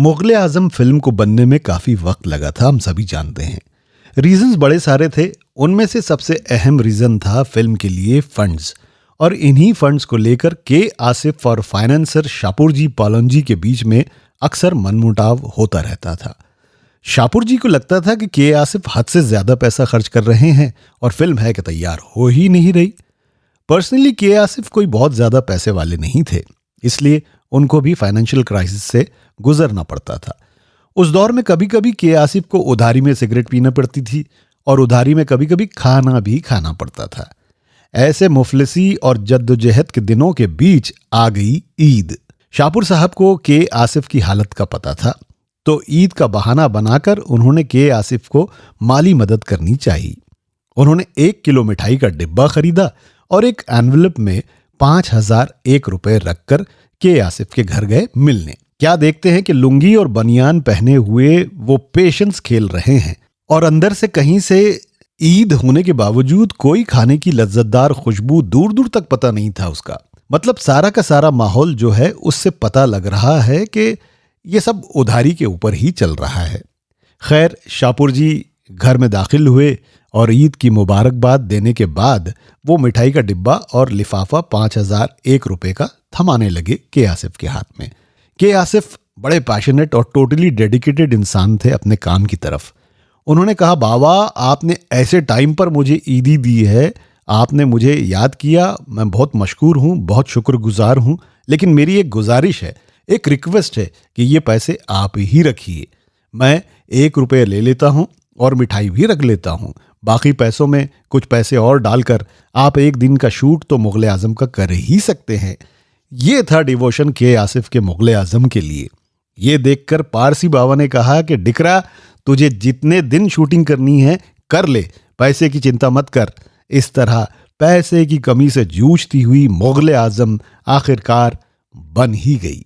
मुगले आजम film को बनने में काफी वक्त लगा था, हम सभी जानते हैं। रीजंस बड़े सारे थे। उनमें से सबसे अहम रीजन था फिल्म के लिए फंड्स, और इन्हीं फंड्स को लेकर के आसिफ और फाइनेंसर शापूरजी पालोनजी के बीच में अक्सर मनमुटाव होता रहता था। शापूरजी को लगता था कि के आसिफ हद से ज्यादा पैसा खर्च कर रहे हैं और फिल्म है कि तैयार हो ही नहीं रही। पर्सनली के आसिफ कोई बहुत ज्यादा पैसे वाले नहीं थे, इसलिए उनको भी फाइनेंशियल क्राइसिस से गुजरना पड़ता था। उस दौर में कभी कभी के आसिफ को उधारी में सिगरेट पीना पड़ती थी और उधारी में कभी कभी खाना भी खाना पड़ता था। ऐसे मुफलिसी और जद्दोजहद के दिनों के बीच आ गई ईद। शापूर साहब को के आसिफ की हालत का पता था, तो ईद का बहाना बनाकर उन्होंने के आसिफ को माली मदद करनी चाहिए। उन्होंने 1 किलो मिठाई का डिब्बा खरीदा और एक एनवेलप में 5001 रुपए रखकर के आसिफ के घर गए मिलने। क्या देखते हैं कि लुंगी और बनियान पहने हुए वो पेशेंस खेल रहे हैं और अंदर से कहीं से ईद होने के बावजूद कोई खाने की लज्जतदार खुशबू दूर दूर तक पता नहीं था उसका। मतलब सारा का सारा माहौल जो है उससे पता लग रहा है कि ये सब उधारी के ऊपर ही चल रहा है। खैर, शापूर जी घर में दाखिल हुए और ईद की मुबारकबाद देने के बाद वो मिठाई का डिब्बा और लिफाफा 5001 रुपए का थमाने लगे के आसिफ के हाथ में। के आसिफ बड़े पैशनेट और टोटली डेडिकेटेड इंसान थे अपने काम की तरफ। उन्होंने कहा, बाबा आपने ऐसे टाइम पर मुझे ईदी दी है, आपने मुझे याद किया, मैं बहुत मशकूर हूँ, बहुत शुक्रगुजार हूँ, लेकिन मेरी एक गुजारिश है, एक रिक्वेस्ट है कि ये पैसे आप ही रखिए। मैं 1 रुपये ले लेता हूँ और मिठाई भी रख लेता हूँ। बाकी पैसों में कुछ पैसे और डालकर आप एक दिन का शूट तो मुगले आजम का कर ही सकते हैं। ये था डिवोशन के आसिफ के मुगले आजम के लिए। ये देखकर पारसी बाबा ने कहा कि डिकरा, तुझे जितने दिन शूटिंग करनी है कर ले, पैसे की चिंता मत कर। इस तरह पैसे की कमी से जूझती हुई मुगले आजम आखिरकार बन ही गई।